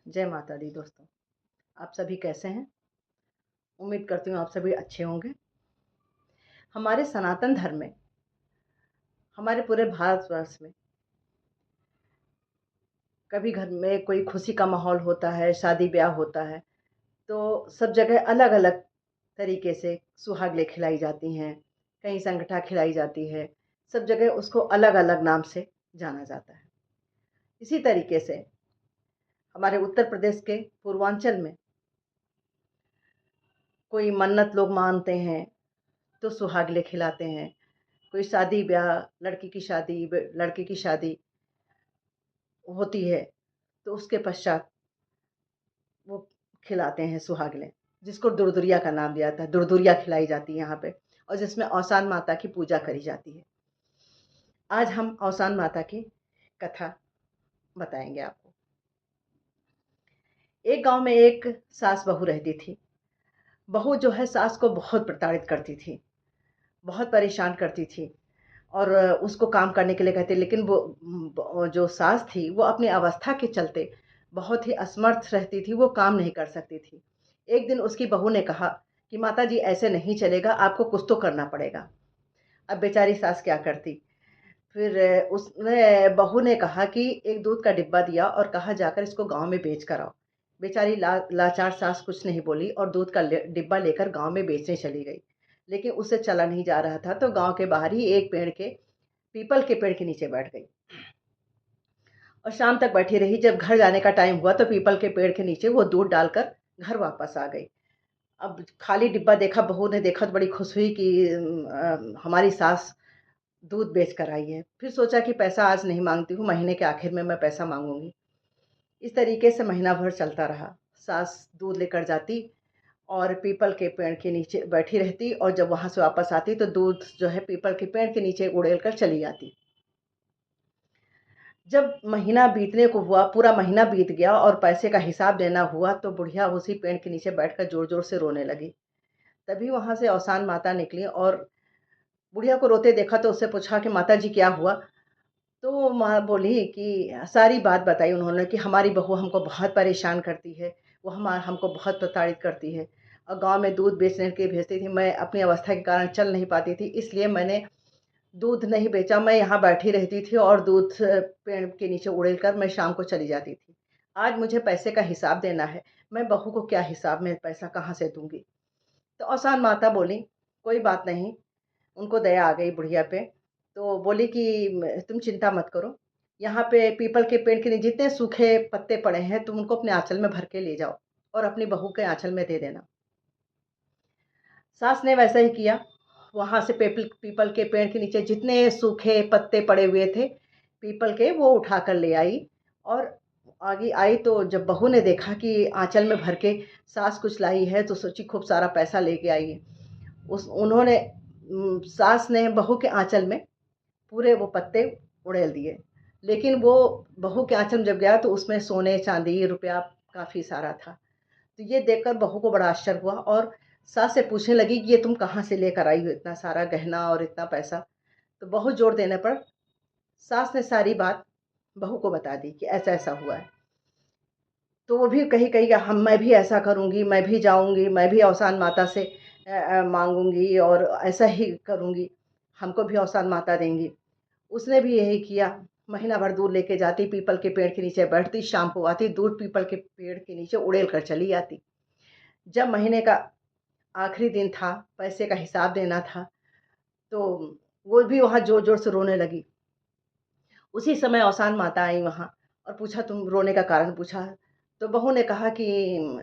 जय माता दी दोस्तों। आप सभी कैसे हैं? उम्मीद करती हूँ आप सभी अच्छे होंगे। हमारे सनातन धर्म में, हमारे पूरे भारतवर्ष में कभी घर में कोई खुशी का माहौल होता है, शादी-ब्याह होता है, तो सब जगह अलग-अलग तरीके से सुहागले खिलाई जाती हैं, कहीं संगठा खिलाई जाती है, सब जगह उसको अलग-अलग नाम से जाना जाता है। इसी तरीके से हमारे उत्तर प्रदेश के पूर्वांचल में कोई मन्नत लोग मानते हैं, तो सुहागले खिलाते हैं। कोई शादी-ब्याह, लड़की की शादी, लड़के की शादी होती है, तो उसके पश्चात वो खिलाते हैं सुहागले, जिसको दुरदुरिया का नाम दिया जाता है। दुरदुरिया खिलाई जाती है यहाँ पे और जिसमें औसान माता की पूजा करी जाती है। आज हम औसान माता की कथा बताएँगे आपको। एक गाँव में एक सास-बहू रहती थी। बहू जो है सास को बहुत प्रताड़ित करती थी, बहुत परेशान करती थी और उसको काम करने के लिए कहते, लेकिन वो जो सास थी वो अपनी अवस्था के चलते बहुत ही असमर्थ रहती थी, वो काम नहीं कर सकती थी। एक दिन उसकी बहू ने कहा कि माताजी ऐसे नहीं चलेगा, आपको कुछ तो करना पड़ेगा। अब बेचारी सास क्या करती? फिर उसने बहू ने कहा कि एक दूध का डिब्बा दिया और कहा जाकर इसको गाँव में बेच कर आओ। बेचारी लाचार सास कुछ नहीं बोली और दूध का डिब्बा लेकर गाँव में बेचने चली गई। लेकिन उससे चला नहीं जा रहा था, तो गाँव के बाहर ही एक पीपल के पेड़ के नीचे बैठ गई और शाम तक बैठी रही। जब घर जाने का टाइम हुआ तो पीपल के पेड़ के नीचे वो दूध डालकर घर वापस आ गई। अब खाली डिब्बा देखा, बहू ने देखा तो बड़ी खुश हुई कि हमारी सास दूध बेच कर आई है। फिर सोचा कि पैसा आज नहीं माँगती हूँ, महीने के आखिर में मैं पैसा माँगूँगी। इस तरीके से महीना भर चलता रहा। सास दूध लेकर जाती और पीपल के पेड़ के नीचे बैठी रहती और जब वहाँ से वापस आती तो दूध जो है पीपल के पेड़ के नीचे उड़ेल कर चली आती। जब महीना बीतने को हुआ, पूरा महीना बीत गया और पैसे का हिसाब देना हुआ, तो बुढ़िया उसी पेड़ के नीचे बैठकर ज़ोर-ज़ोर से रोने लगी। तभी वहाँ से औसान माता निकली और बुढ़िया को रोते देखा तो उससे पूछा कि माताजी क्या हुआ? तो वो माँ बोली कि सारी बात बताई उन्होंने कि हमारी बहू हमको बहुत परेशान करती है, वो हमको बहुत प्रताड़ित करती है और गाँव में दूध बेचने के लिए भेजती थी। मैं अपनी अवस्था के कारण चल नहीं पाती थी, इसलिए मैंने दूध नहीं बेचा। मैं यहाँ बैठी रहती थी और दूध पेड़ के नीचे उड़ेल कर मैं शाम को चली जाती थी। आज मुझे पैसे का हिसाब देना है, मैं बहू को क्या हिसाब में पैसा कहाँ से दूँगी? तो औसान माता बोली, कोई बात नहीं। उनको दया आ गई बुढ़िया पे, तो बोली कि तुम चिंता मत करो, यहाँ पे पीपल के पेड़ के नीचे जितने सूखे पत्ते पड़े हैं, तुम उनको अपने आँचल में भर के ले जाओ और अपनी बहू के आँचल में दे देना। सास ने वैसा ही किया। वहाँ से पीपल के पेड़ के नीचे जितने सूखे पत्ते पड़े हुए थे पीपल के, वो उठा कर ले आई और आगे आई तो जब बहू ने देखा कि आँचल में भर के सास कुछ लाई है, तो सोची खूब सारा पैसा लेके आई है। सास ने बहू के आँचल में पूरे वो पत्ते उड़ेल दिए। लेकिन वो बहू के आँचल में जब गया तो उसमें सोने, चाँदी, रुपया काफ़ी सारा था। तो ये देखकर बहू को बड़ा आश्चर्य हुआ और सास से पूछने लगी कि ये तुम कहाँ से लेकर आई हो इतना सारा गहना और इतना पैसा? तो बहू जोर देने पर सास ने सारी बात बहू को बता दी कि ऐसा-ऐसा हुआ है। तो वो भी कही-कही हम मैं भी ऐसा करूँगी, मैं भी जाऊँगी, मैं भी औसान माता से माँगूँगी और ऐसा ही करूँगी, हमको भी औसान माता देंगी। उसने भी यही किया, महीना भर दूध लेके जाती, पीपल के पेड़ के नीचे बैठती, शाम को आती, दूध पीपल के पेड़ के नीचे उड़ेल कर चली आती। जब महीने का आखिरी दिन था, पैसे का हिसाब देना था, तो वो भी वहाँ ज़ोर-ज़ोर से रोने लगी। उसी समय औसान माता आई वहाँ और पूछा, तुम रोने का कारण पूछा? तो बहू ने कहा कि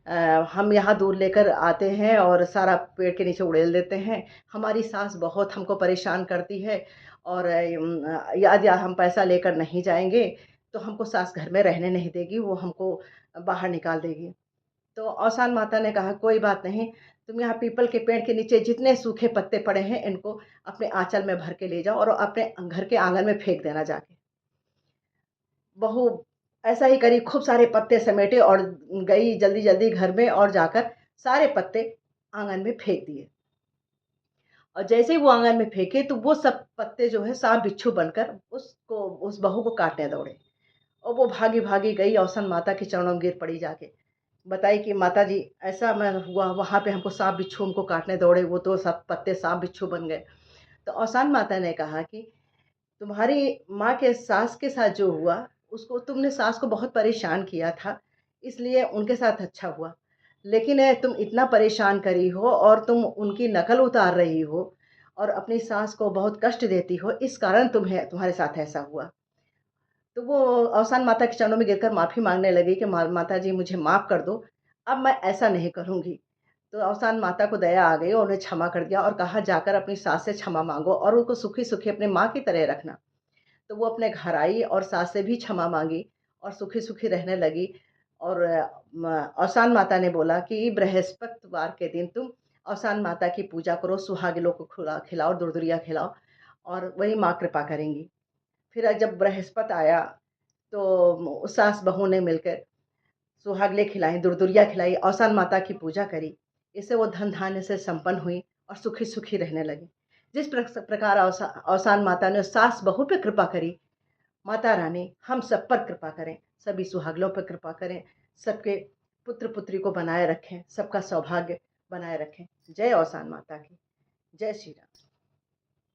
अ, हम यहाँ दूध लेकर आते हैं और सारा पेड़ के नीचे उड़ेल देते हैं। हमारी सास बहुत हमको परेशान करती है और यदि हम पैसा लेकर नहीं जाएँगे, तो हमको सास घर में रहने नहीं देगी, वो हमको बाहर निकाल देगी। तो औसान माता ने कहा, कोई बात नहीं, तुम यहाँ पीपल के पेड़ के नीचे जितने सूखे पत्ते पड़े हैं, इनको अपने आँचल में भर के ले जाओ और अपने घर के आँगन में फेंक देना जाके। बहू ऐसा ही करी, खूब सारे पत्ते समेटे और गई जल्दी-जल्दी घर में और जाकर सारे पत्ते आँगन में फेंक दिए। और जैसे ही वो आँगन में फेंके, तो वो सब पत्ते जो है साँप बिच्छू बनकर उस बहू को काटने दौड़े। और वो भागी भागी गई औसन माता के चरणों में गिर पड़ी जाके। बताई कि माता जी ऐसा मैं हुआ, वहाँ पे हमको सांप बिच्छू हमको काटने दौड़े, वो तो सब पत्ते सांप बिच्छू बन गए। तो औसान माता ने कहा कि तुम्हारी माँ के सास के साथ जो हुआ, उसको तुमने सास को बहुत परेशान किया था, इसलिए उनके साथ अच्छा हुआ। लेकिन तुम इतना परेशान करी हो और तुम उनकी नकल उतार रही हो और अपनी सास को बहुत कष्ट देती हो, इस कारण तुम्हें तुम्हारे साथ ऐसा हुआ। तो वो अवसान माता के चरणों में गिरकर माफ़ी माँगने लगी कि माता जी मुझे माफ़ कर दो, अब मैं ऐसा नहीं करूँगी। तो अवसान माता को दया आ गई और उन्हें क्षमा कर दिया और कहा जाकर अपनी सास से क्षमा माँगो और उनको सुखी-सुखी अपनी माँ की तरह रखना। तो वो अपने घर आई और सास से भी क्षमा माँगी और सुखी-सुखी रहने लगी। और अवसान माता ने बोला कि बृहस्पतिवार के दिन तुम अवसान माता की पूजा करो, सुहागिनों को खिलाओ, दूध-दरिया खिलाओ और वही माँ कृपा करेंगी। फिर जब बृहस्पति आया तो सास बहू ने मिलकर सुहागले खिलाई, दुरदुरिया खिलाई, औसान माता की पूजा करी। इससे वो धन धान्य से संपन्न हुई और सुखी सुखी रहने लगी। जिस प्रकार औसान माता ने सास बहू पे कृपा करी, माता रानी हम सब पर कृपा करें, सभी सुहागलों पर कृपा करें, सबके पुत्र पुत्री को बनाए रखें, सबका सौभाग्य बनाए रखें। जय औसान माता की। जय श्री राम।